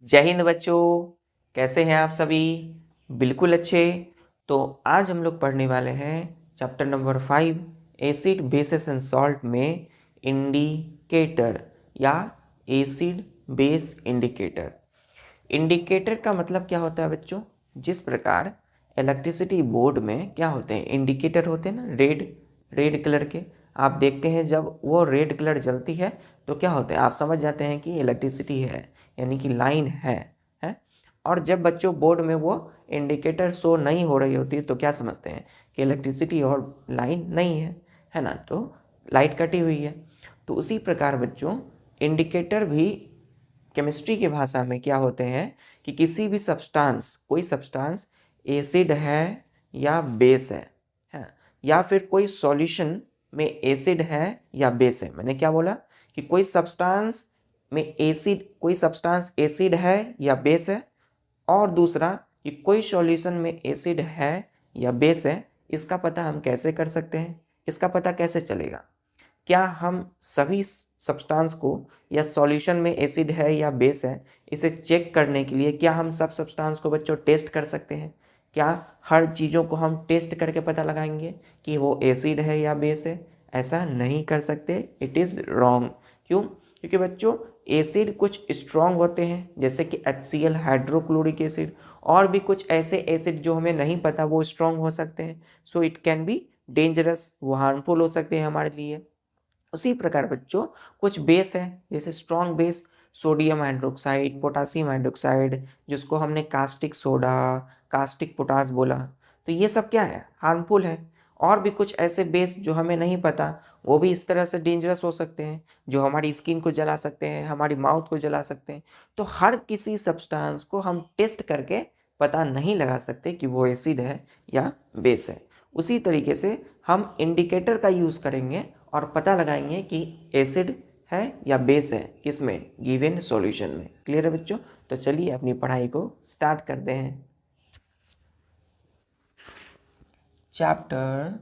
जय हिंद बच्चों, कैसे हैं आप सभी? बिल्कुल अच्छे। तो आज हम लोग पढ़ने वाले हैं chapter number 5 acid basis and salt में इंडिकेटर या एसिड बेस इंडिकेटर। इंडिकेटर का मतलब क्या होता है बच्चों? जिस प्रकार इलेक्ट्रिसिटी बोर्ड में क्या होते हैं, इंडिकेटर होते हैं ना, रेड रेड कलर के। आप देखते हैं जब वो रेड कलर जलती है तो क्या होता है, आप समझ जाते हैं कि इलेक्ट्रिसिटी है, यानी कि लाइन है। और जब बच्चों बोर्ड में वो इंडिकेटर शो नहीं हो रही होती तो क्या समझते हैं कि इलेक्ट्रिसिटी और लाइन नहीं है ना, तो लाइट कटी हुई है। तो उसी प्रकार बच्चों इंडिकेटर भी केमिस्ट्री की भाषा में क्या होते हैं कि किसी भी सब्सटेंस, कोई सब्सटेंस एसिड है या बेस है, या फिर कोई सॉल्यूशन में एसिड है या बेस है। मैंने क्या बोला कि कोई सब्सटेंस में एसिड, कोई सब्सटेंस एसिड है या बेस है, और दूसरा कि कोई सॉल्यूशन में एसिड है या बेस है। इसका पता हम कैसे कर सकते हैं? इसका पता कैसे चलेगा? क्या हम सभी सब्सटेंस को या सॉल्यूशन में एसिड है या बेस है, इसे चेक करने के लिए क्या हम सब सब्सटेंस को बच्चों टेस्ट कर सकते हैं? क्या हर चीज़ों को हम टेस्ट करके पता लगाएंगे कि वो एसिड है या बेस है? ऐसा नहीं कर सकते, इट इज़ रॉन्ग। क्यों? क्योंकि बच्चों एसिड कुछ स्ट्रॉन्ग होते हैं जैसे कि HCl हाइड्रोक्लोरिक एसिड, और भी कुछ ऐसे एसिड जो हमें नहीं पता वो स्ट्रॉन्ग हो सकते हैं। So it can be dangerous, वो हार्मफुल हो सकते हैं हमारे लिए। उसी प्रकार बच्चों कुछ बेस है, जैसे strong base, sodium hydroxide, potassium hydroxide, जिसको हमने कास्टिक सोडा, कास्टिक पोटास बोला, तो ये सब क्या है, हार्मफुल है। और भी कुछ ऐसे बेस जो हमें नहीं पता, वो भी इस तरह से डेंजरस हो सकते हैं, जो हमारी स्किन को जला सकते हैं, हमारी माउथ को जला सकते हैं। तो हर किसी सब्सटेंस को हम टेस्ट करके पता नहीं लगा सकते कि वो एसिड है या बेस है। उसी तरीके से हम इंडिकेटर का यूज़ करेंगे और पता लगाएंगे कि एसिड है या बेस है, किसमें, गिवन सॉल्यूशन में। क्लियर है बच्चों? तो चलिए अपनी पढ़ाई को स्टार्ट करते हैं। Chapter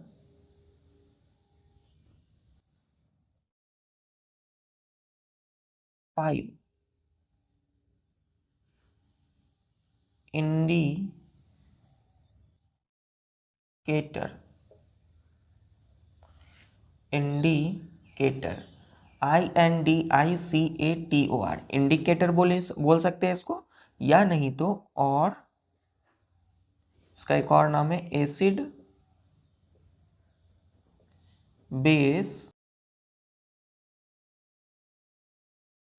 5 indicator. Indicator INDICATOR, indicator बोल सकते हैं इसको, या नहीं तो और इसका एक और नाम है acid base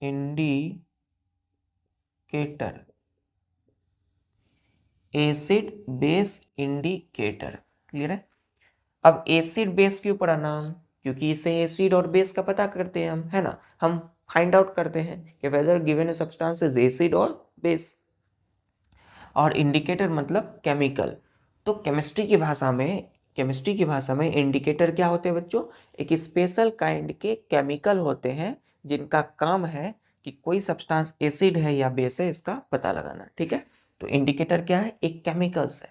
indicator. Acid base indicator. Clear है? अब एसिड बेस क्यों पढ़ा नाम? क्योंकि इसे एसिड और बेस का पता करते हैं हम, है ना, हम फाइंड आउट करते हैं कि weather given substance is acid और बेस। और इंडिकेटर मतलब केमिकल। तो केमिस्ट्री की भाषा में इंडिकेटर क्या होते हैं बच्चों? एक स्पेशल काइंड के केमिकल होते हैं जिनका काम है कि कोई सब्सटेंस एसिड है या बेस है इसका पता लगाना। ठीक है? तो इंडिकेटर क्या है? एक केमिकल्स है।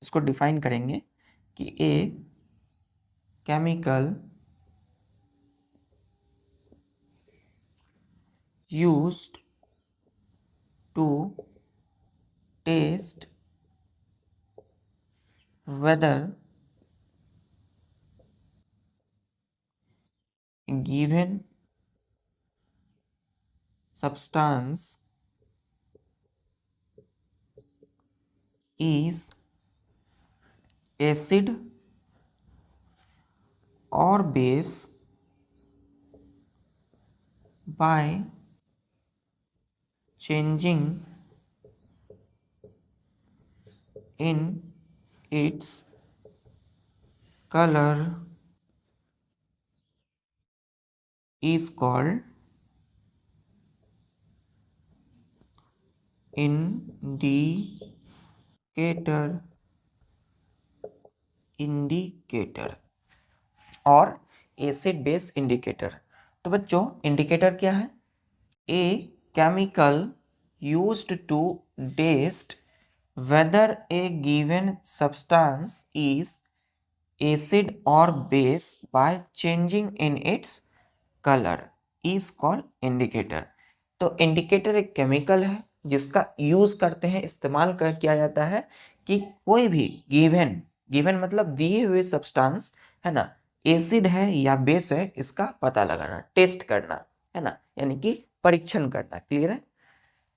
इसको डिफाइन करेंगे कि a chemical used to test whether given substance is acid or base by changing in its color is called indicator। Indicator और एसिड बेस इंडिकेटर। तो बच्चों इंडिकेटर क्या है? A chemical used to test whether a given substance is acid or base by changing in its color is called indicator। तो indicator एक chemical है जिसका use करते हैं, इस्तेमाल कर किया जाता है कि कोई भी गिवन मतलब दिए हुए सब्सटेंस है ना, एसिड है या बेस है, इसका पता लगाना, टेस्ट करना है ना, यानी कि परीक्षण करना। क्लियर है?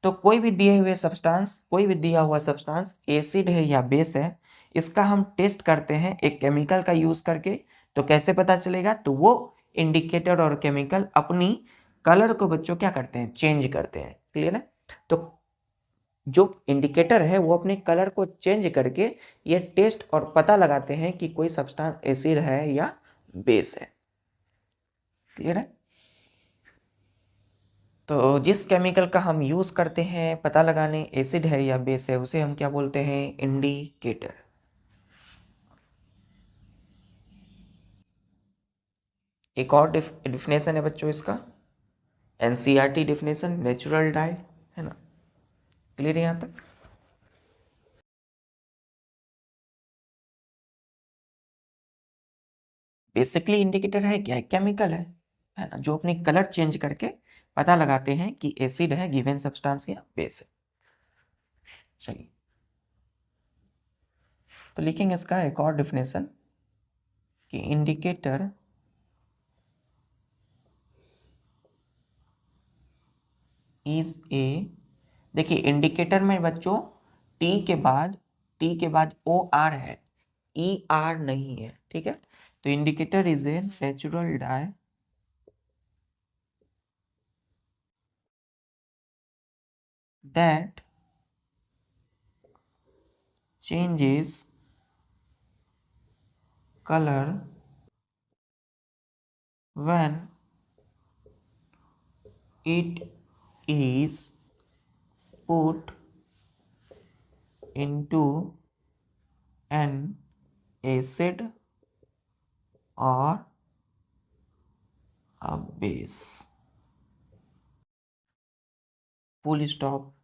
तो कोई भी दिए हुए सब्सटेंस, कोई भी दिया हुआ सब्सटेंस एसिड है या बेस है, इसका हम टेस्ट करते हैं एक केमिकल का यूज करके। तो कैसे पता चलेगा? तो वो इंडिकेटर और केमिकल अपनी कलर को बच्चों क्या करते हैं? चेंज करते हैं। क्लियर है? तो जो इंडिकेटर है वो अपने कलर को चेंज करके ये टेस्ट और पता लगाते हैं कि कोई सब्सटेंस एसिड है या बेस है। क्लियर है? तो जिस केमिकल का हम यूज करते हैं पता लगाने एसिड है या बेस है, उसे हम क्या बोलते हैं? इंडिकेटर। एक और डिफिनेशन है बच्चों इसका, एनसीईआरटी डिफिनेशन, नेचुरल डाई, है ना। क्लियर है यहां तक? बेसिकली इंडिकेटर है क्या? केमिकल है ना, जो अपनी कलर चेंज करके पता लगाते हैं कि एसिड है गिवन सब्सटेंस या बेस है। चलिए, तो लिखेंगे इसका एक और डिफिनेशन कि इंडिकेटर इज ए, देखिए इंडिकेटर में बच्चों टी के बाद ओ आर है, ई आर नहीं है। ठीक है? तो indicator is a natural die that changes color when it is put into an acid or a base। Full stop.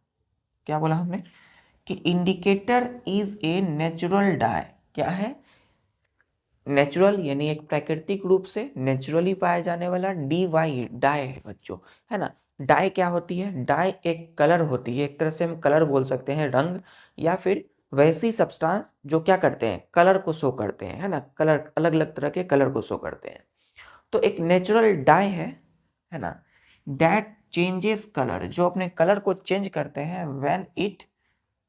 क्या बोला हमने? कि indicator is a natural die. क्या है? नेचुरल यानी एक प्राकृतिक रूप से नेचुरली पाया जाने वाला, डी वाई डाई है बच्चों, है ना। डाई क्या होती है? डाई एक कलर होती है, एक तरह से हम कलर बोल सकते हैं, रंग, या फिर वैसी सब्सटेंस जो क्या करते हैं? कलर को शो करते हैं, है ना। कलर, अलग अलग तरह के कलर को शो करते हैं। तो एक नेचुरल डाई है ना, दैट चेंजेस कलर, जो अपने कलर को चेंज करते हैं, when it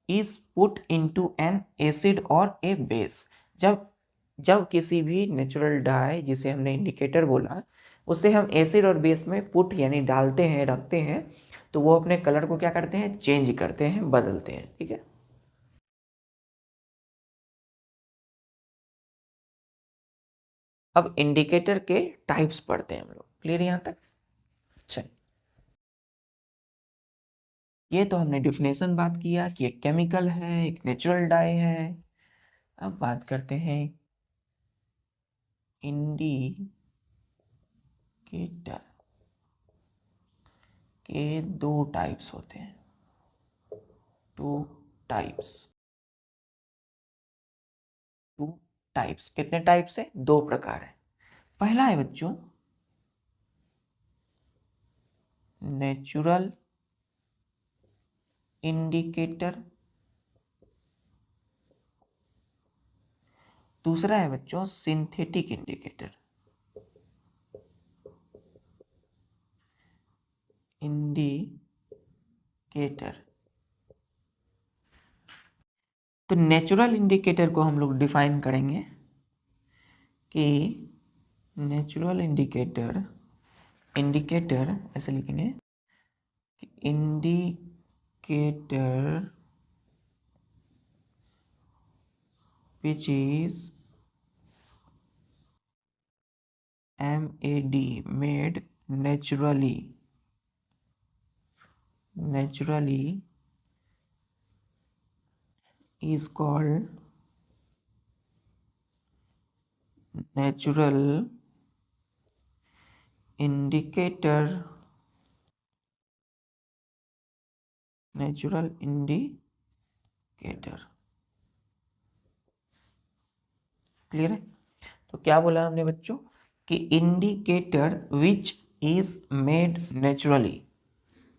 is put into an acid और ए बेस। जब जब किसी भी नेचुरल डाई जिसे हमने इंडिकेटर बोला, उसे हम एसिड और बेस में पुट यानी डालते हैं, रखते हैं, तो वो अपने कलर को क्या करते हैं? चेंज करते हैं, बदलते हैं। ठीक है? अब इंडिकेटर के टाइप्स पढ़ते हैं हम लोग। क्लियर यहां तक? चलिए, ये तो हमने डिफिनेशन बात किया कि एक केमिकल है, एक नेचुरल डाई है। अब बात करते हैं इंडिकेटर के दो टाइप्स होते हैं, टू टाइप्स। टू टाइप्स, कितने टाइप्स है? दो प्रकार है। पहला है बच्चों नेचुरल इंडिकेटर, दूसरा है बच्चों सिंथेटिक इंडिकेटर। इंडिकेटर, तो नेचुरल इंडिकेटर को हम लोग डिफाइन करेंगे कि नेचुरल इंडिकेटर, इंडिकेटर ऐसे लिखेंगे, indicator which is made naturally is called natural indicator, natural indicator. Clear है? तो क्या बोला हमने बच्चों कि indicator which is made naturally,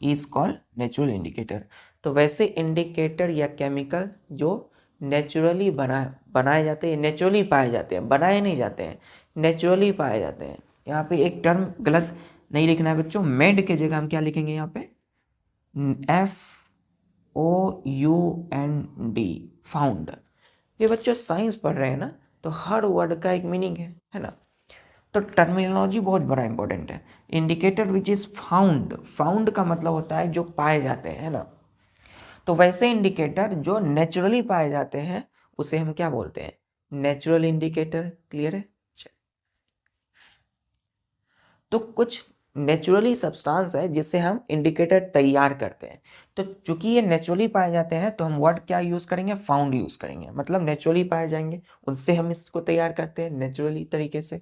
is called natural indicator. तो वैसे इंडिकेटर या केमिकल जो नेचुरली बनाए जाते हैं, नेचुरली पाए जाते हैं, बनाए नहीं जाते हैं, नेचुरली पाए जाते हैं। यहाँ पे एक टर्म गलत नहीं लिखना है बच्चों, मेड के जगह हम क्या लिखेंगे यहाँ पे, FOUND, फाउंड। ये बच्चों साइंस पढ़ रहे हैं ना, तो हर वर्ड का एक मीनिंग है ना। तो टर्मिनोलॉजी बहुत बड़ा इंपॉर्टेंट है। Indicator which is found, found का मतलब होता है जो पाए जाते हैं, है ना। तो वैसे इंडिकेटर जो नेचुरली पाए जाते हैं उसे हम क्या बोलते हैं, नेचुरल इंडिकेटर। क्लियर है। तो कुछ नेचुरली सब्सटेंस है जिससे हम इंडिकेटर तैयार करते हैं। तो चूंकि ये नेचुरली पाए जाते हैं तो हम वर्ड क्या यूज करेंगे, फाउंड यूज करेंगे, मतलब नेचुरली पाए जाएंगे, उससे हम इसको तैयार करते हैं नेचुरली तरीके से।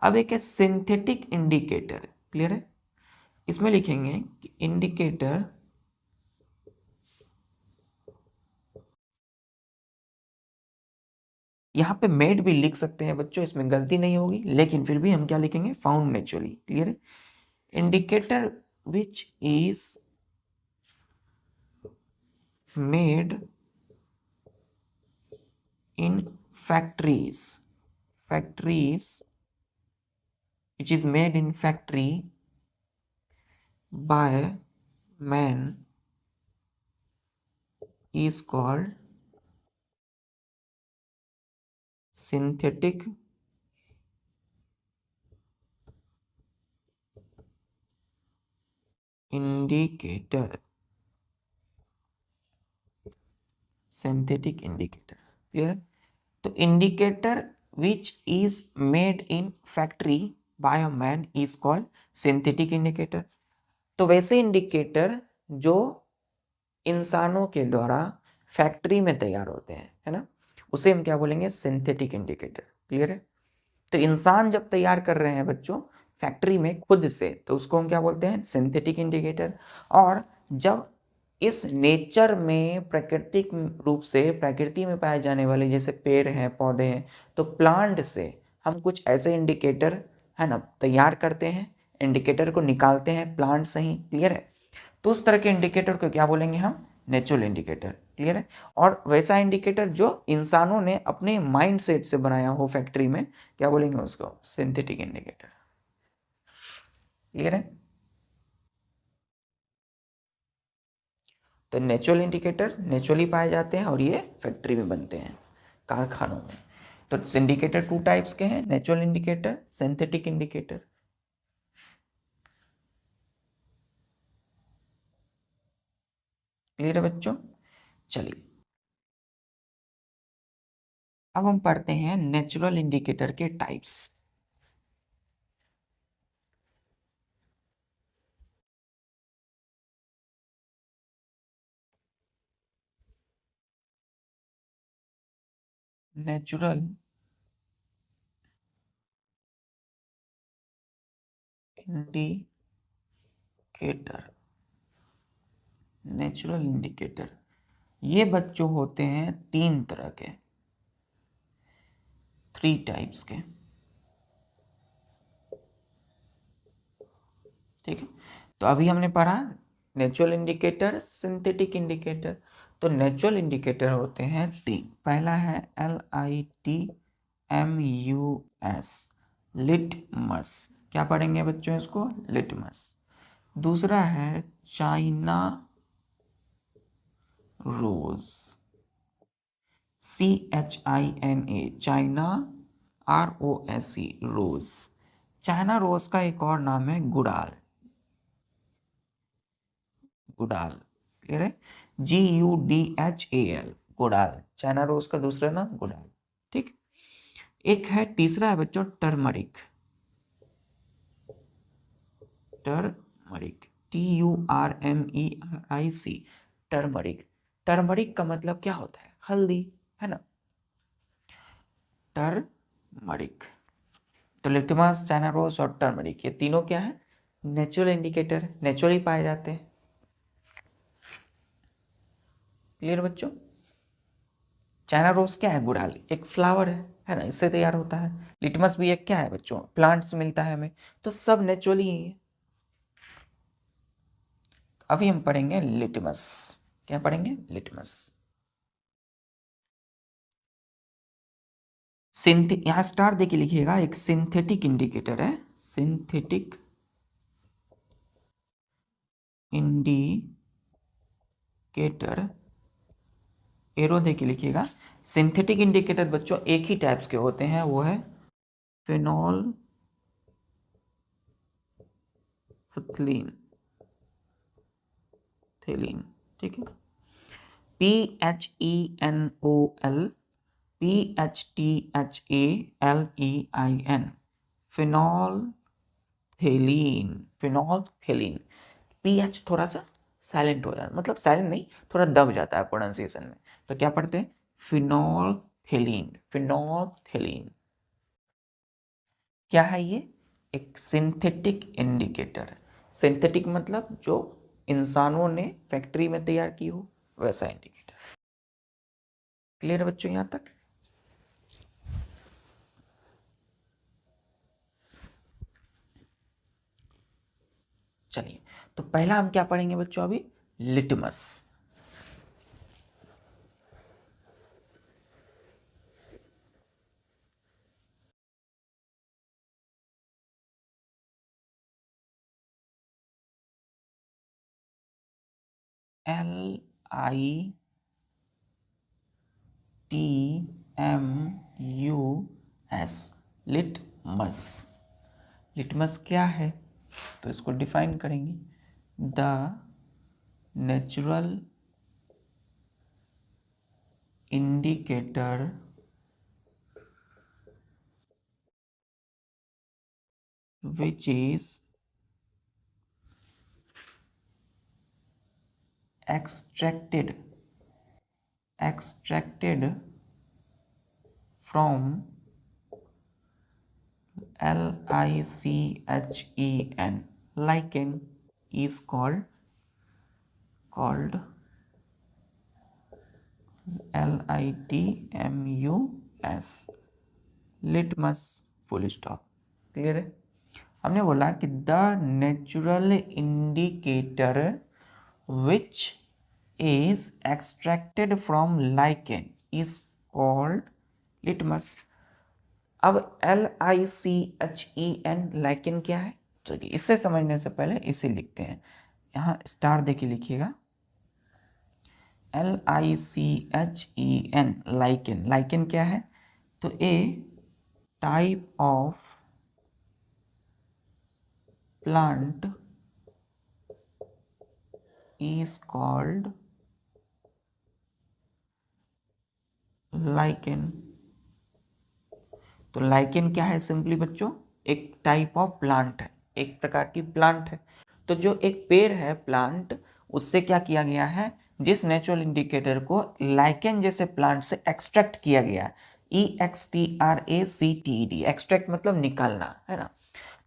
अब एक है सिंथेटिक इंडिकेटर। क्लियर है। इसमें लिखेंगे कि इंडिकेटर यहाँ पे मेड भी लिख सकते हैं बच्चों, इसमें गलती नहीं होगी, लेकिन फिर भी हम क्या लिखेंगे, फाउंड नेचुरली। क्लियर है। Indicator which is made in factories which is made in factory by man is called synthetic indicator, synthetic indicator। Clear. तो indicator which is made in factory by a man is called synthetic indicator. तो वैसे indicator जो इंसानों के द्वारा factory में तैयार होते हैं, है ना, उसे हम क्या बोलेंगे, सिंथेटिक इंडिकेटर। क्लियर है। तो इंसान जब तैयार कर रहे हैं बच्चों फैक्ट्री में खुद से, तो उसको हम क्या बोलते हैं, सिंथेटिक इंडिकेटर। और जब इस नेचर में प्राकृतिक रूप से प्रकृति में पाए जाने वाले जैसे पेड़ हैं, पौधे हैं, तो प्लांट से हम कुछ ऐसे इंडिकेटर, है ना, तैयार करते हैं, इंडिकेटर को निकालते हैं प्लांट से ही। क्लियर है। तो उस तरह के इंडिकेटर को क्या बोलेंगे हम, नेचुरल इंडिकेटर। क्लियर है। और वैसा इंडिकेटर जो इंसानों ने अपने माइंड सेट से बनाया हो फैक्ट्री में, क्या बोलेंगे उसको, सिंथेटिक इंडिकेटर। क्लियर है। तो नेचुरल इंडिकेटर नेचुरली पाए जाते हैं और ये फैक्ट्री में बनते हैं, कारखानों में। तो इंडिकेटर टू टाइप्स के हैं, natural indicator, synthetic indicator. Clear है बच्चों। चलिए अब हम पढ़ते हैं नेचुरल इंडिकेटर के types. Natural indicator, natural indicator ये बच्चों होते हैं तीन तरह के, 3 टाइप्स के। ठीक है। तो अभी हमने पढ़ा नेचुरल इंडिकेटर, सिंथेटिक इंडिकेटर। तो नेचुरल इंडिकेटर होते हैं 3। पहला है LITMUS, लिटमस। क्या पढ़ेंगे बच्चों इसको, लिटमस। दूसरा है China rose, CHINA, China, ROSE, rose. China rose का एक और नाम है गुड़ाल, गुड़ाल। क्लियर है। GUDHAL, गुड़ाल। चाइना रोज का दूसरा नाम गुड़ाल। ठीक। एक है तीसरा है बच्चों turmeric, turmeric, TURMERIC, turmeric. Turmeric का मतलब क्या होता है, हल्दी, है ना, टर्मरिक। तो लिटमस, चाइना रोज और टर्मरिक ये तीनों क्या है, नेचुरल इंडिकेटर, नेचुरली पाए जाते हैं। क्लियर बच्चों। चाइना रोज क्या है, गुड़ाल, एक फ्लावर है ना, इससे तैयार होता है। लिटमस भी एक क्या है बच्चों, प्लांट से मिलता है हमें। तो सब नेचुरली ही है। अभी हम पढ़ेंगे लिटमस। क्या पढ़ेंगे? लिटमस। यहाँ स्टार दे के लिखिएगा, एक सिंथेटिक इंडिकेटर है, सिंथेटिक इंडिकेटर, एरो दे के लिखिएगा। सिंथेटिक इंडिकेटर बच्चों एक ही टाइप्स के होते हैं, वो है फिनोल फिथलीन, थेलीन, ठीक है। PHENOL PHTHALEIN, phenol phthalein, phenol phthalein. PH थोड़ा सा साइलेंट हो जाता है, मतलब साइलेंट नहीं, थोड़ा दब जाता है प्रोनाउंसिएशन में, तो क्या पढ़ते हैं? Phenol phthalein, phenol phthalein. क्या है ये? एक सिंथेटिक इंडिकेटर है। सिंथेटिक मतलब जो इंसानों ने फैक्ट्री में तैयार की हो, वैसा इंडिकेटर। क्लियर है बच्चों यहां तक? चलिए, तो पहला हम क्या पढ़ेंगे बच्चों अभी? लिटमस। LITMUS, litmus. लिटमस क्या है? तो इसको डिफाइन करेंगे, the natural indicator which is extracted from LICHEN, lichen is called LITMUS, litmus, full stop. Clear है? हमने बोला कि the natural indicator which is extracted from lichen is called litmus. अब LICHEN, लाइकेन क्या है? चलिए, इसे समझने से पहले इसे लिखते हैं, यहाँ स्टार दे के लिखिएगा। LICHEN, lichen. लाइकेन क्या है? तो a type of plant is called lichen। तो लाइकेन क्या है? सिंपली बच्चों एक टाइप ऑफ प्लांट है, एक प्रकार की प्लांट है। तो जो एक पेड़ है, प्लांट, उससे क्या किया गया है? जिस नेचुरल इंडिकेटर को लाइकेन जैसे प्लांट से एक्सट्रैक्ट किया गया, EXTRACTED, एक्सट्रैक्ट मतलब निकालना, है ना।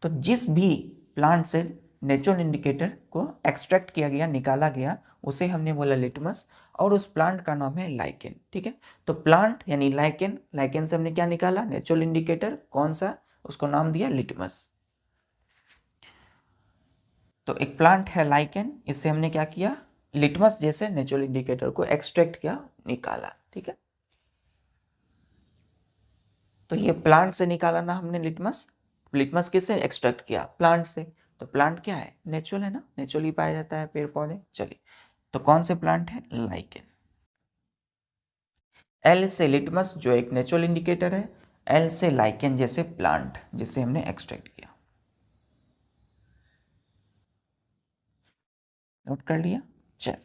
तो जिस भी प्लांट से नेचुरल इंडिकेटर को एक्सट्रैक्ट किया गया, निकाला गया, उसे हमने बोला लिटमस, और उस प्लांट का नाम है लाइकेन। ठीक है, तो प्लांट यानी लाइकेन, लाइकेन से हमने क्या निकाला? Natural indicator. कौन सा? उसको नाम दिया लिटमस। तो एक प्लांट है लाइकेन, इससे हमने क्या किया? लिटमस जैसे नेचुरल इंडिकेटर को एक्सट्रैक्ट किया, निकाला। ठीक है, तो ये प्लांट से निकाला ना हमने लिटमस। लिटमस किससे एक्सट्रैक्ट किया? प्लांट से। तो प्लांट क्या है? नेचुरल है ना, नेचुरली पाया जाता है पेड़ पौधे। चलिए, तो कौन से प्लांट है? लाइकेन। एल से लिटमस जो एक नेचुरल इंडिकेटर है, एल से लाइकेन जैसे प्लांट जिसे हमने एक्सट्रैक्ट किया। नोट कर लिया? चल,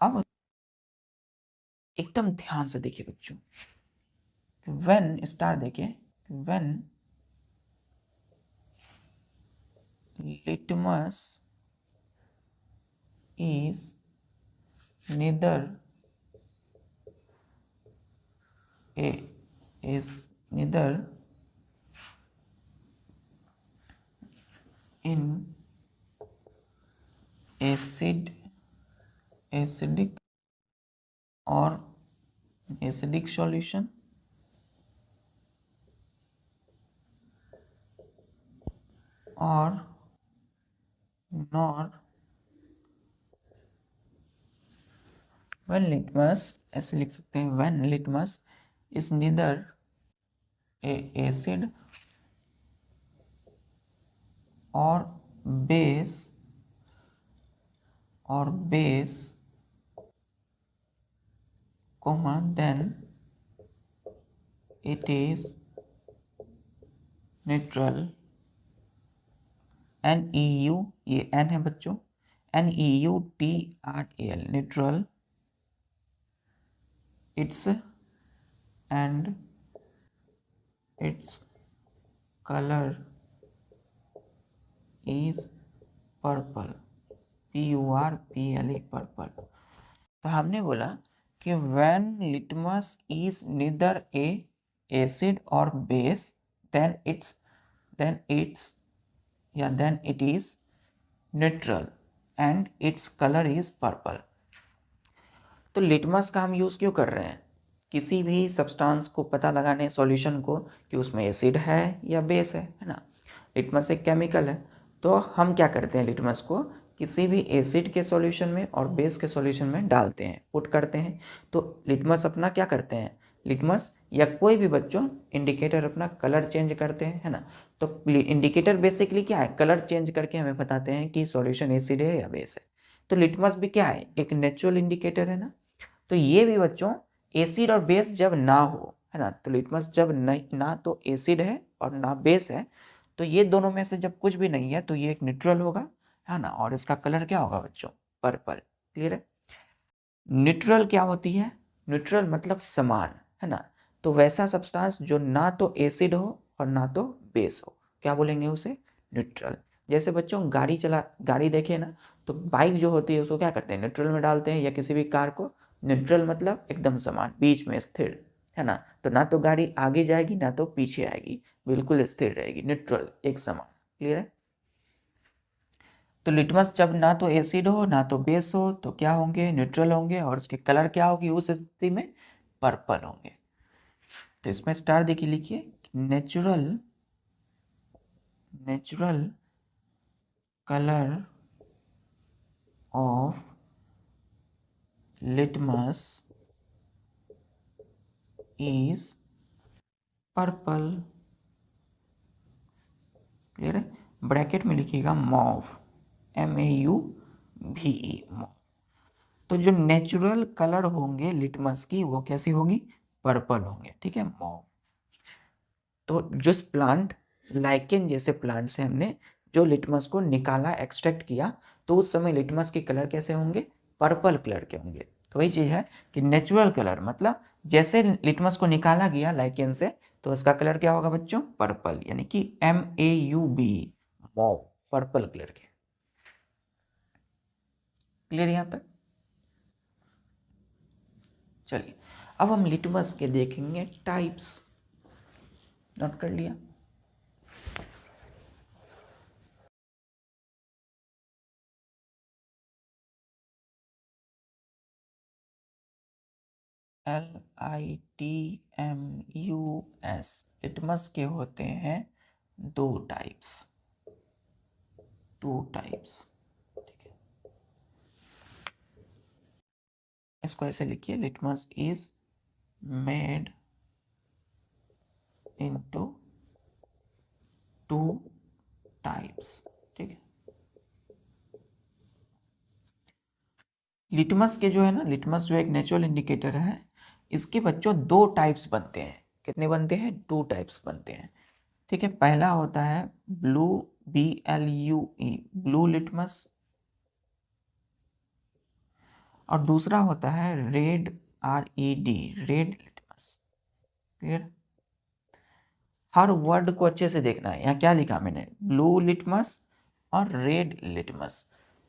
अब एकदम ध्यान से देखिए बच्चों, व्हेन स्टार देखिए, when litmus is neither a is neither in acidic or acidic solution और नॉर व्हेन लिटमस, ऐसे लिख सकते हैं, when litmus is neither A acid और base comma then it is neutral, NEU, ये N है बच्चों, NEUTRAL, neutral, its and its color is purple, PURPLE, purple. तो हमने बोला कि when litmus is neither a acid or base then it is neutral and its color is purple। तो litmus का हम यूज़ क्यों कर रहे हैं? किसी भी सब्सटेंस को पता लगाने, सॉल्यूशन को, कि उसमें एसिड है या बेस है ना। लिटमस एक केमिकल है, तो हम क्या करते हैं, लिटमस को किसी भी एसिड के सॉल्यूशन में और बेस के सॉल्यूशन में डालते हैं, पुट करते हैं। तो लिटमस अपना क्या करते हैं, लिटमस या कोई भी बच्चों इंडिकेटर अपना कलर चेंज करते हैं, है ना। तो इंडिकेटर बेसिकली क्या है, कलर चेंज करके हमें बताते हैं कि सॉल्यूशन एसिड है या बेस है। तो लिटमस भी क्या है, एक नेचुरल इंडिकेटर है ना। तो ये भी बच्चों एसिड और बेस जब ना हो, है ना, तो लिटमस जब ना तो एसिड है और ना बेस है, तो ये दोनों में से जब कुछ भी नहीं है तो ये एक न्यूट्रल होगा, है ना, और इसका कलर क्या होगा बच्चों, पर्पल। क्लियर है। न्यूट्रल क्या होती है, न्यूट्रल मतलब समान, है ना। तो वैसा सब्सटेंस जो ना तो एसिड हो और ना तो बेस हो, क्या बोलेंगे उसे, न्यूट्रल। जैसे बच्चों गाड़ी देखे ना, तो बाइक जो होती है उसको क्या करते हैं, न्यूट्रल में डालते हैं, या किसी भी कार को। न्यूट्रल मतलब एकदम समान, बीच में स्थिर, है ना। तो ना तो गाड़ी आगे जाएगी ना तो पीछे आएगी, बिल्कुल स्थिर रहेगी, न्यूट्रल, एक समान। क्लियर है। तो लिटमस जब ना तो एसिड हो ना तो बेस हो तो क्या होंगे, न्यूट्रल होंगे, और उसके कलर क्या होगी उस स्थिति में, पर्पल होंगे। तो इसमें स्टार देखिए, लिखिए natural colour of litmus is purple. Clear है। ब्रैकेट में लिखिएगा मॉव, MAUVE, मॉव। तो जो नेचुरल कलर होंगे लिटमस की वो कैसी होगी, पर्पल होंगे, ठीक है, मॉव। तो जिस प्लांट, लाइकेन जैसे प्लांट से हमने जो लिटमस को निकाला, एक्सट्रैक्ट किया, तो उस समय लिटमस के कलर कैसे होंगे, पर्पल कलर के होंगे। तो वही चीज़ है कि नेचुरल कलर मतलब जैसे लिटमस को निकाला गया लाइकेन से, तो उसका कलर क्या होगा बच्चों, पर्पल, यानी कि MAUB, मॉव, पर्पल कलर के। क्लियर यहां तक। चलिए अब हम लिटमस के देखेंगे टाइप्स। नोट कर लिया। LITMUS, लिटमस के होते हैं दो टाइप्स, ठीक है। इसको ऐसे लिखिए, litmus is made into two types, ठीक है। लिटमस के जो है ना, लिटमस जो एक नेचुरल इंडिकेटर है, इसके बच्चों दो टाइप्स बनते हैं। कितने बनते हैं, टू टाइप्स बनते हैं, ठीक है। पहला होता है ब्लू, BLUE, ब्लू लिटमस, और दूसरा होता है red, RED, red litmus. Clear. हर वर्ड को अच्छे से देखना है, यहाँ क्या लिखा मैंने, ब्लू लिटमस और रेड लिटमस।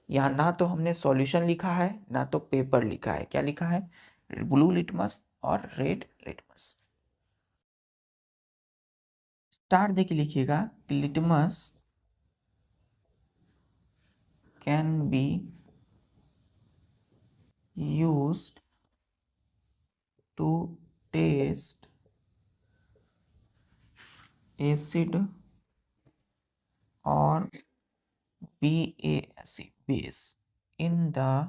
यहाँ ना तो हमने सॉल्यूशन लिखा है ना तो पेपर लिखा है, क्या लिखा है, ब्लू लिटमस और रेड लिटमस। स्टार देखिए लिखिएगा कि litmus can be used to test acid or BASE, base, in the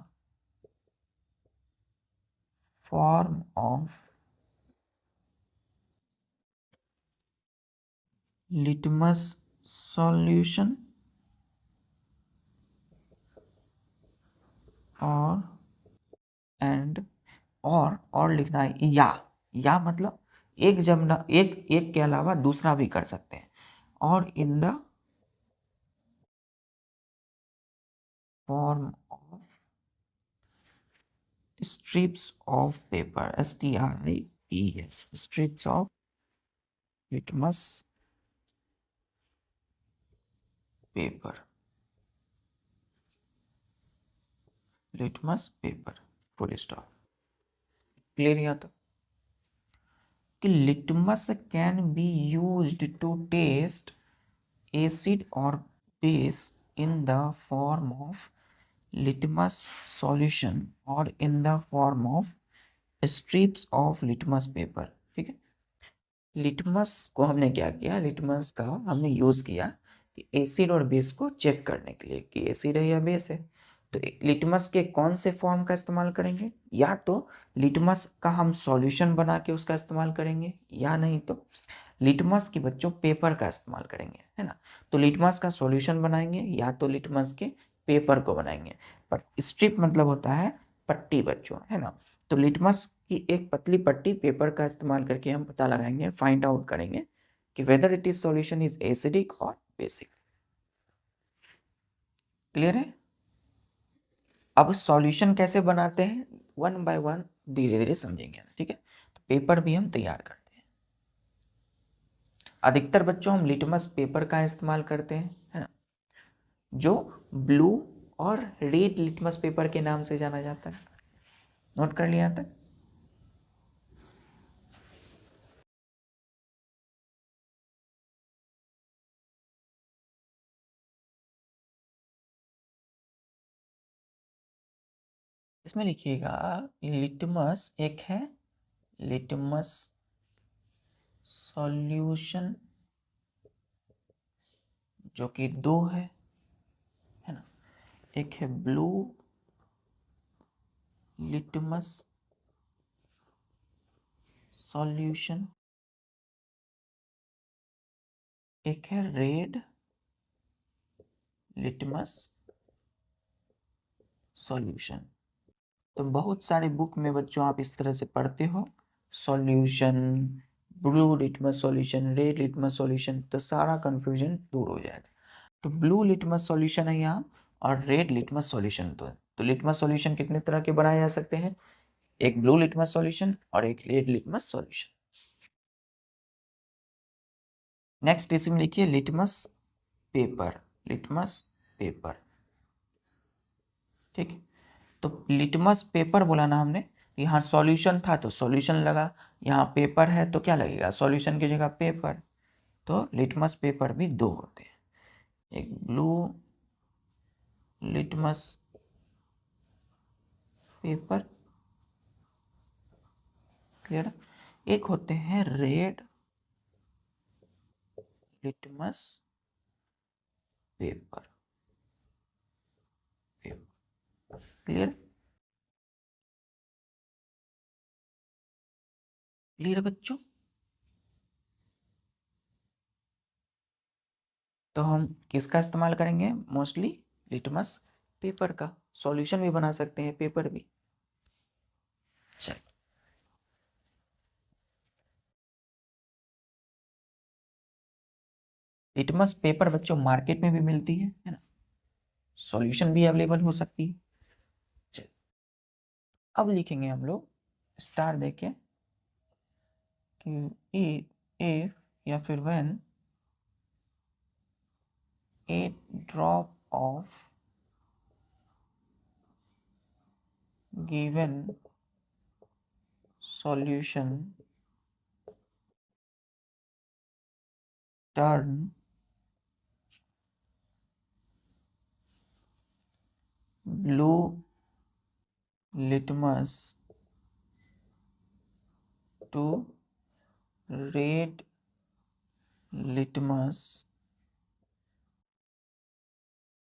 form of litmus solution or and और लिखना है या मतलब एक जब ना एक के अलावा दूसरा भी कर सकते हैं, और in the form of strips of paper, STRIPS, strips of litmus paper, full stop. Clear यहाँ तक कि litmus can be used to test acid और base in the form of litmus solution और in the form of strips of litmus paper. ठीक है, litmus को हमने क्या किया, लिटमस का हमने यूज़ किया कि एसिड और बेस को चेक करने के लिए कि एसिड है या बेस है। तो लिटमस के कौन से फॉर्म का इस्तेमाल करेंगे, या तो लिटमस का हम सॉल्यूशन बना के उसका इस्तेमाल करेंगे, या नहीं तो लिटमस के बच्चों पेपर का इस्तेमाल करेंगे, है ना। तो लिटमस का सॉल्यूशन बनाएंगे या तो लिटमस के पेपर को बनाएंगे। पर स्ट्रिप मतलब होता है पट्टी बच्चों, है ना। तो लिटमस की एक पतली पट्टी पेपर का इस्तेमाल करके हम पता लगाएंगे, फाइंड आउट करेंगे कि whether it is solution is acidic और बेसिक। क्लियर है। अब सॉल्यूशन कैसे बनाते हैं वन बाय वन धीरे धीरे समझेंगे, ठीक है। तो पेपर भी हम तैयार करते हैं। अधिकतर बच्चों हम लिटमस पेपर का इस्तेमाल करते हैं, है ना, जो ब्लू और रेड लिटमस पेपर के नाम से जाना जाता है। नोट कर लिया तक। इसमें लिखिएगा लिटमस एक है लिटमस सॉल्यूशन जो कि दो है ना। एक है ब्लू लिटमस सॉल्यूशन, एक है रेड लिटमस सॉल्यूशन। तो बहुत सारे बुक में बच्चों आप इस तरह से पढ़ते हो, solution, blue litmus solution, red litmus solution, तो सारा कंफ्यूजन दूर हो जाएगा। तो ब्लू लिटमस सॉल्यूशन है यहाँ और रेड लिटमस सॉल्यूशन तो लिटमस सॉल्यूशन कितने तरह के बनाए जा सकते हैं, एक ब्लू लिटमस सॉल्यूशन और एक रेड लिटमस सॉल्यूशन। नेक्स्ट इसमें लिखिए लिटमस पेपर, लिटमस पेपर। ठीक है, तो लिटमस पेपर बोला ना हमने, यहाँ सॉल्यूशन था तो सॉल्यूशन लगा, यहाँ पेपर है तो क्या लगेगा, सॉल्यूशन की जगह पेपर। तो लिटमस पेपर भी दो होते हैं, एक ब्लू लिटमस पेपर, क्लियर, एक होते हैं red litmus paper, clear. Clear बच्चों। तो हम किसका इस्तेमाल करेंगे मोस्टली, लिटमस पेपर का। सॉल्यूशन भी बना सकते हैं, पेपर भी। चल, लिटमस पेपर बच्चों मार्केट में भी मिलती है ना, सॉल्यूशन भी अवेलेबल हो सकती है। चल, अब लिखेंगे हम लोग स्टार देके कि ए या फिर when a drop of given solution turn blue litmus to red litmus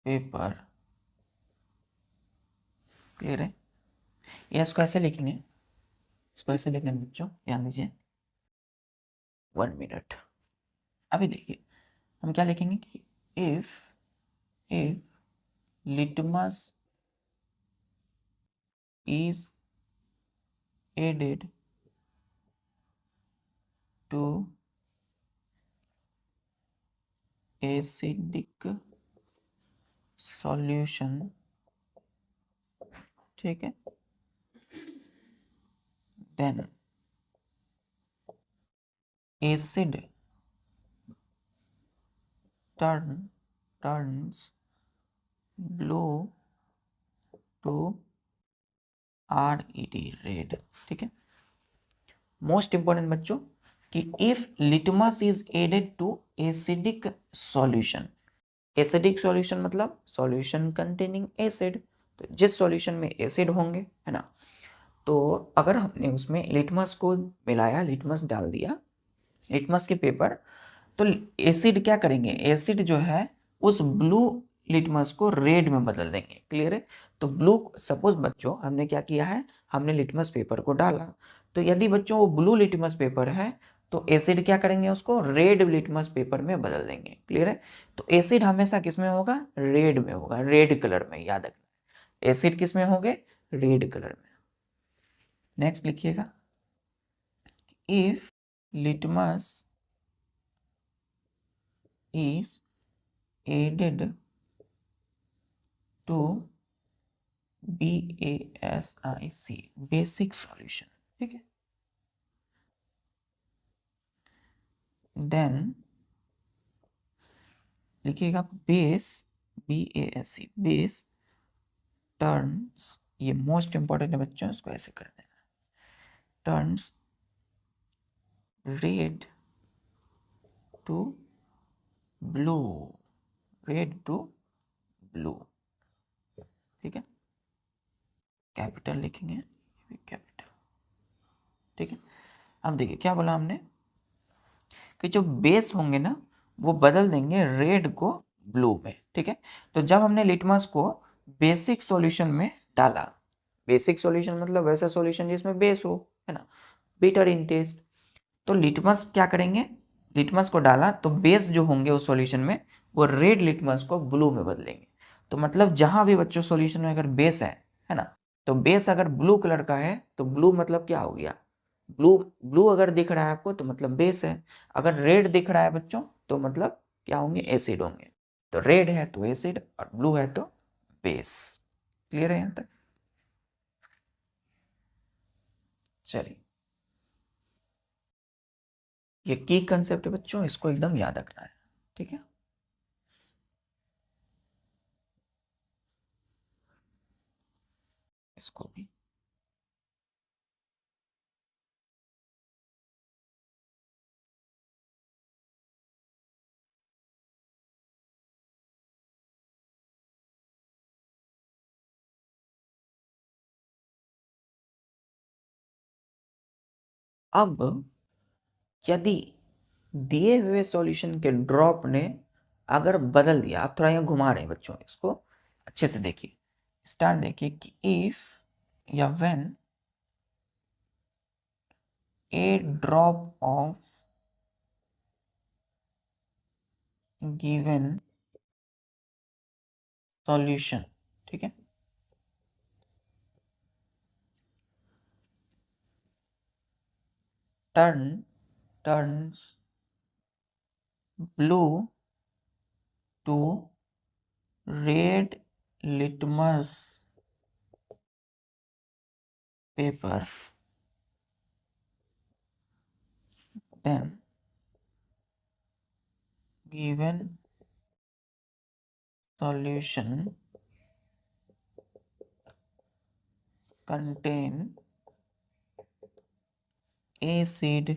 paper, clear है। या इसको ऐसे लिखेंगे, इसको ऐसे लिखेंगे बच्चों, ध्यान दीजिए, 1 मिनट। अभी देखिए हम क्या लिखेंगे कि if litmus is added to acidic solution, ठीक है, then acid turns blue to red, ठीक है। मोस्ट इंपॉर्टेंट बच्चों कि if litmus is added to acidic solution, acidic solution मतलब सॉल्यूशन कंटेनिंग एसिड, तो जिस सॉल्यूशन में एसिड होंगे, है ना, तो अगर हमने उसमें लिटमस को मिलाया, लिटमस डाल दिया, लिटमस के पेपर, तो एसिड क्या करेंगे, एसिड जो है उस ब्लू लिटमस को रेड में बदल देंगे, क्लियर है। तो ब्लू, सपोज बच्चों हमने क्या किया है, हमने लिटमस पेपर को डाला, तो यदि बच्चों वो ब्लू लिटमस पेपर है तो एसिड क्या करेंगे, उसको रेड लिटमस पेपर में बदल देंगे, क्लियर है। तो एसिड हमेशा किस में होगा, रेड में होगा, रेड कलर में, याद रखना एसिड किस में होंगे, रेड कलर में। नेक्स्ट लिखिएगा, if litmus is added to BASIC, basic solution, ठीक है, देन लिखिएगा बेस, BASC, बेस टर्न्स, ये मोस्ट इंपॉर्टेंट है बच्चों, इसको ऐसे कर देना, turns red to blue, red to blue, ठीक है, कैपिटल लिखेंगे, कैपिटल, ठीक है। अब देखिए क्या बोला हमने कि जो बेस होंगे ना वो बदल देंगे रेड को ब्लू में, ठीक है। तो जब हमने लिटमस को बेसिक सॉल्यूशन में डाला, बेसिक सॉल्यूशन मतलब वैसा सॉल्यूशन जिसमें बेस हो, है ना, बिटर इन टेस्ट, तो लिटमस क्या करेंगे, लिटमस को डाला तो बेस जो होंगे उस सॉल्यूशन में वो रेड लिटमस को ब्लू में बदलेंगे। तो मतलब जहां भी बच्चों सॉल्यूशन में अगर बेस है ना, तो बेस अगर ब्लू कलर का है तो ब्लू मतलब क्या हो गया, ब्लू, ब्लू अगर दिख रहा है आपको तो मतलब बेस है, अगर रेड दिख रहा है बच्चों तो मतलब क्या होंगे, एसिड होंगे। तो रेड है तो एसिड और ब्लू है तो बेस, क्लियर है यहां तक। चलिए, ये की कंसेप्ट है बच्चों, इसको एकदम याद रखना है, ठीक है। इसको भी अब यदि दिए हुए सॉल्यूशन के ड्रॉप ने अगर बदल दिया, आप थोड़ा यहाँ घुमा रहे हैं बच्चों, इसको अच्छे से देखिए, स्टार्ट देखिए कि इफ या when a drop of given solution, ठीक है, turns blue to red litmus paper, then given solution contain acid,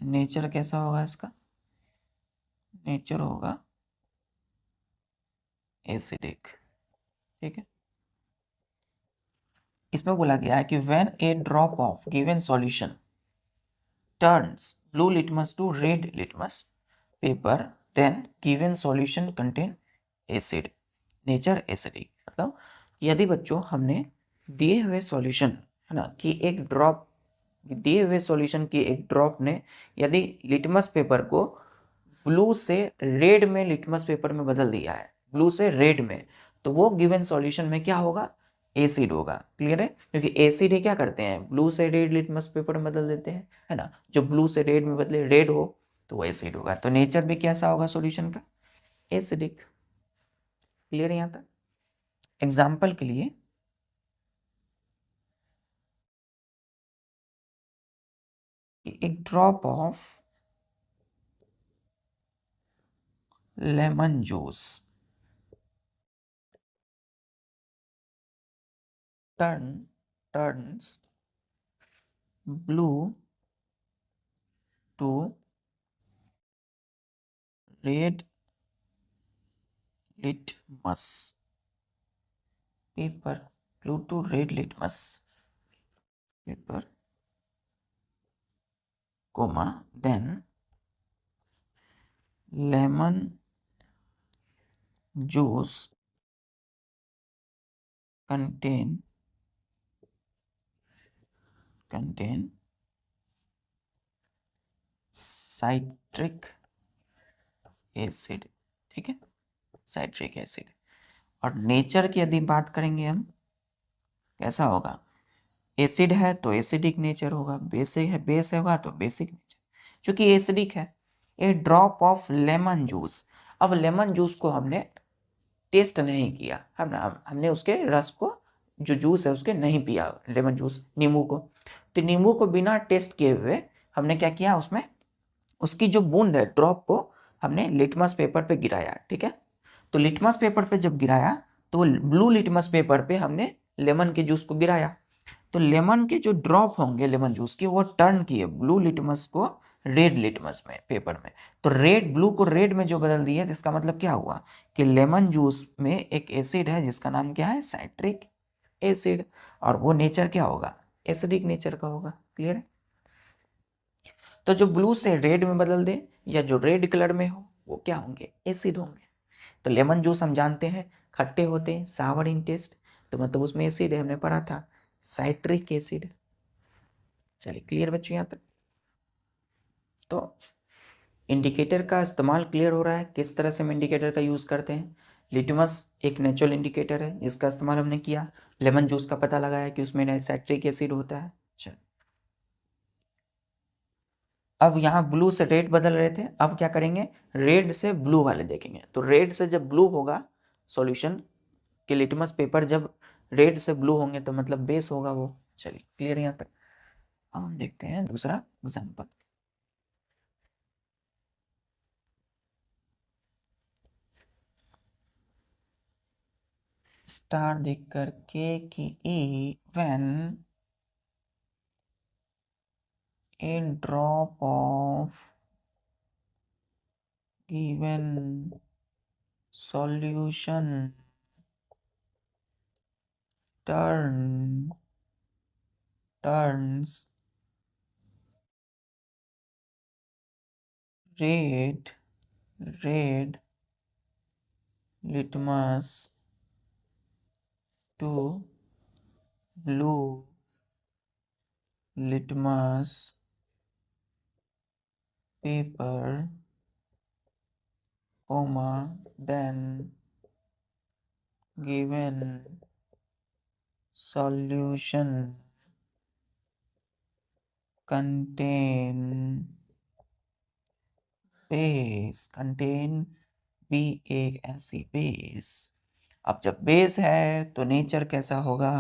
nature कैसा होगा इसका, नेचर होगा एसिडिक, ठीक है। इसमें बोला गया है कि when a drop of given solution turns blue litmus to red litmus paper, then given solution contain acid, nature acidic. मतलब यदि बच्चों हमने दिए हुए सॉल्यूशन है ना कि एक ड्रॉप, दिए हुए सॉल्यूशन की एक ड्रॉप ने यदि लिटमस पेपर को ब्लू से रेड में लिटमस पेपर में बदल दिया है, ब्लू से रेड में, तो वो गिवन सॉल्यूशन में क्या होगा, एसिड होगा। क्लियर है, क्योंकि एसिड ही क्या करते हैं, ब्लू से रेड लिटमस पेपर में बदल देते हैं, है ना। जो ब्लू से रेड में बदले, रेड हो तो वो एसिड होगा। तो नेचर भी कैसा होगा सॉल्यूशन का, एसिडिक। क्लियर है यहाँ तक। एग्जाम्पल के लिए एक drop of lemon juice turns blue to red litmus paper, blue to red litmus paper, comma, then lemon juice contain citric acid। ठीक है, साइट्रिक एसिड। और नेचर की यदि बात करेंगे हम, कैसा होगा, एसिड है तो एसिडिक नेचर होगा, बेसिक है, बेस होगा तो बेसिक नेचर। क्योंकि एसिडिक है, ए ड्रॉप ऑफ लेमन जूस। अब लेमन जूस को हमने टेस्ट नहीं किया, हमने उसके रस को, जो जूस है उसके नहीं पिया, लेमन जूस, नींबू को। तो नींबू को बिना टेस्ट किए हुए हमने क्या किया, उसमें उसकी जो बूंद है, ड्रॉप को हमने लिटमस पेपर पे गिराया। ठीक है, तो लिटमस पेपर पे जब गिराया तो ब्लू लिटमस पेपर पे हमने लेमन के जूस को गिराया। तो लेमन के जो ड्रॉप होंगे लेमन जूस के, वो टर्न किए ब्लू लिटमस को रेड लिटमस में पेपर में। तो रेड, ब्लू को रेड में जो बदल दिया, तो इसका मतलब क्या हुआ कि लेमन जूस में एक एसिड है जिसका नाम क्या है, साइट्रिक एसिड। और वो नेचर क्या होगा, एसिडिक नेचर का होगा। क्लियर है। तो जो ब्लू से रेड में बदल दे या जो रेड कलर में हो, वो क्या होंगे, एसिड होंगे। तो लेमन जूस हम जानते हैं खट्टे होते हैं, सावर इन टेस्ट, तो मतलब उसमें एसिड है, हमने पढ़ा था, साइट्रिक एसिड। चलिए क्लियर बच्चों यहाँ तक। तो इंडिकेटर का इस्तेमाल क्लियर हो रहा है, किस तरह से हम इंडिकेटर का यूज़ करते हैं। लिटमस एक नेचुरल इंडिकेटर है जिसका इस्तेमाल हमने किया, लेमन जूस का पता लगाया कि उसमें साइट्रिक एसिड होता है। चल, अब यहाँ ब्लू से रेड बदल रहे थे, अब क्या करेंगे, रेड से ब्लू वाले देखेंगे। तो रेड से जब ब्लू होगा सॉल्यूशन के लिटमस पेपर, जब रेड से ब्लू होंगे तो मतलब बेस होगा वो। चलिए क्लियर है यहाँ तक। हम देखते हैं दूसरा एग्जाम्पल। स्टार देख करके कि when a drop of given solution turns red litmus to blue litmus paper, comma, then given solution contain BASE base. अब जब बेस है तो नेचर कैसा होगा,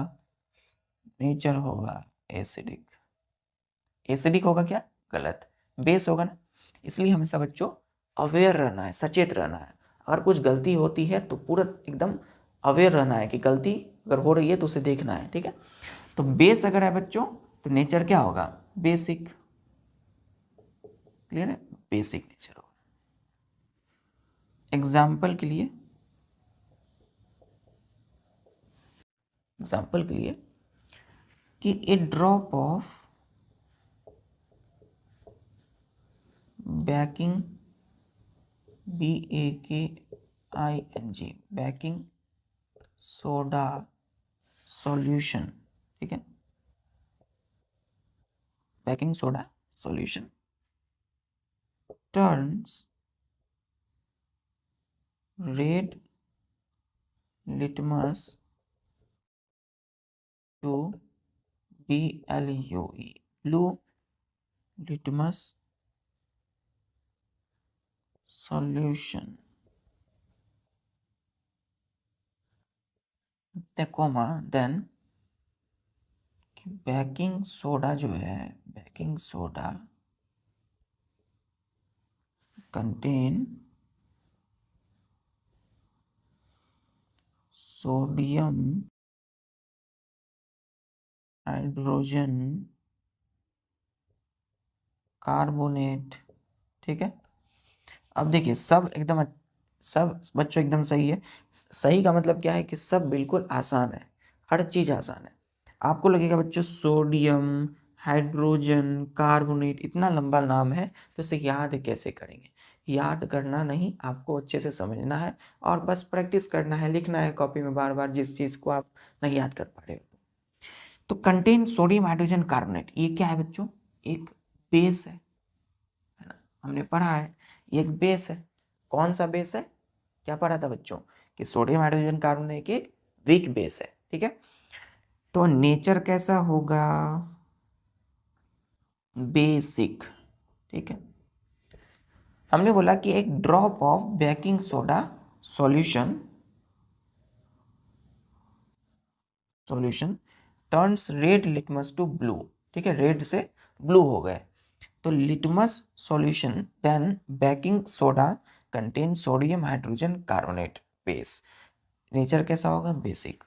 नेचर होगा एसिडिक। एसिडिक होगा क्या, गलत, बेस होगा ना। इसलिए हमें सब बच्चों अवेयर रहना है, सचेत रहना है। अगर कुछ गलती होती है तो पूरा एकदम अवेयर रहना है कि गलती अगर हो रही है तो उसे देखना है। ठीक है, तो बेस अगर है बच्चों तो नेचर क्या होगा, बेसिक। क्लियर है, बेसिक नेचर होगा। एग्जाम्पल के लिए कि a drop of baking BAKING, baking soda solution, ठीक है, baking soda solution turns red litmus to BLUE, blue litmus solution, comma then baking soda जो है, baking soda contain sodium hydrogen carbonate, ठीक है। अब देखिए सब बच्चों एकदम सही है। सही का मतलब क्या है कि सब बिल्कुल आसान है, हर चीज आसान है। आपको लगेगा बच्चों सोडियम हाइड्रोजन कार्बोनेट इतना लंबा नाम है तो इसे याद कैसे करेंगे? याद करना नहीं, आपको अच्छे से समझना है और बस प्रैक्टिस करना है, लिखना है कॉपी में बार बार जिस चीज को आप नहीं याद कर पा रहे हो। तो कंटेन सोडियम हाइड्रोजन कार्बोनेट, ये क्या है बच्चों? एक बेस है ना, हमने पढ़ा है ये एक बेस है। कौन सा बेस है? क्या पढ़ा था बच्चों कि सोडियम हाइड्रोजन कार्बोनेट एक वीक बेस है, ठीक है। तो नेचर कैसा होगा? बेसिक, ठीक है। हमने बोला कि एक drop of baking soda solution turns red litmus to blue, ठीक है, रेड से ब्लू हो गए। तो litmus solution then baking soda contain sodium hydrogen carbonate base, nature कैसा होगा? बेसिक।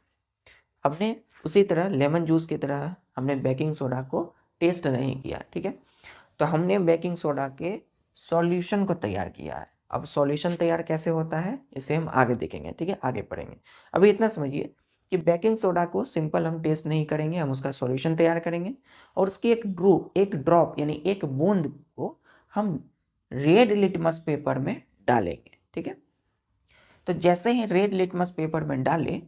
हमने उसी तरह लेमन जूस की तरह हमने बेकिंग सोडा को टेस्ट नहीं किया, ठीक है। तो हमने बेकिंग सोडा के सॉल्यूशन को तैयार किया है। अब सॉल्यूशन तैयार कैसे होता है इसे हम आगे देखेंगे, ठीक है, आगे पढ़ेंगे। अभी इतना समझिए कि बेकिंग सोडा को सिंपल हम टेस्ट नहीं करेंगे, हम उसका सॉल्यूशन तैयार करेंगे और उसकी एक ड्रॉप यानी एक बूंद को हम रेड लिटमस पेपर में डालेंगे, ठीक है। तो जैसे ही रेड लिटमस पेपर में डालें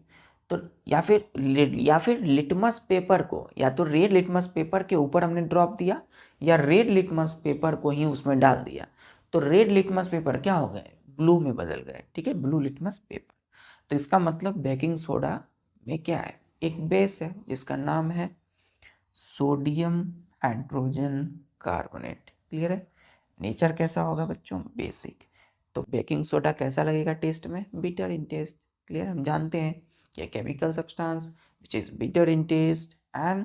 तो या फिर लिटमस पेपर को या तो रेड लिटमस पेपर के ऊपर हमने ड्रॉप दिया या रेड लिटमस पेपर को ही उसमें डाल दिया, तो रेड लिटमस पेपर क्या हो गए? ब्लू में बदल गए, ठीक है, ब्लू लिटमस पेपर। तो इसका मतलब बेकिंग सोडा में क्या है? एक बेस है जिसका नाम है सोडियम हाइड्रोजन कार्बोनेट, क्लियर है। नेचर कैसा होगा बच्चों? बेसिक। तो बेकिंग सोडा कैसा लगेगा टेस्ट में? Bitter in taste, clear. हम जानते हैं कि chemical substance which is bitter in taste and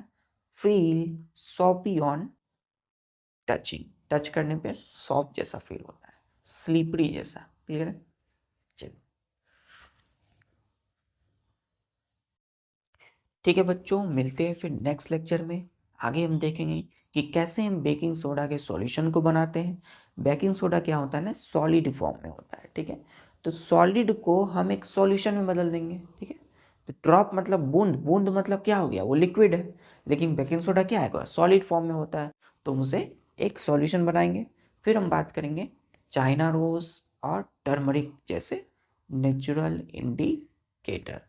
feel soapy on touching, touch करने पे सॉप जैसा फील होता है, स्लीपरी जैसा, क्लियर है। चलिए ठीक है बच्चों, मिलते हैं फिर नेक्स्ट लेक्चर में। आगे हम देखेंगे कि कैसे हम बेकिंग सोडा के सॉल्यूशन को बनाते हैं। बेकिंग सोडा क्या होता है ना, सॉलिड फॉर्म में होता है, ठीक है। तो सॉलिड को हम एक सॉल्यूशन में बदल देंगे, ठीक है। तो ड्रॉप मतलब बूंद, बूंद मतलब क्या हो गया? वो लिक्विड है। लेकिन बेकिंग सोडा क्या है? सॉलिड फॉर्म में होता है। तो हम उसे एक सॉल्यूशन बनाएंगे। फिर हम बात करेंगे चाइना रोज और टर्मरिक जैसे नेचुरल इंडिकेटर।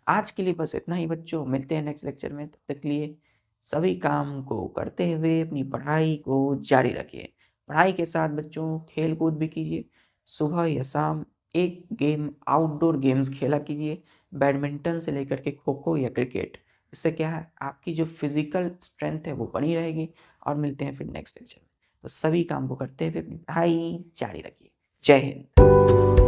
आज के लिए बस इतना ही बच्चों, मिलते हैं नेक्स्ट लेक्चर में। तब तक के लिए सभी काम को करते हुए अपनी पढ़ाई को जारी रखिए। पढ़ाई के साथ बच्चों खेल कूद भी कीजिए। सुबह या शाम एक गेम, आउटडोर गेम्स खेला कीजिए, बैडमिंटन से लेकर के खो खो या क्रिकेट। इससे क्या है, आपकी जो फिजिकल स्ट्रेंथ है वो बनी रहेगी। और मिलते हैं फिर नेक्स्ट लेक्चर में। तो सभी काम को करते हुए अपनी पढ़ाई जारी रखिए। जय हिंद।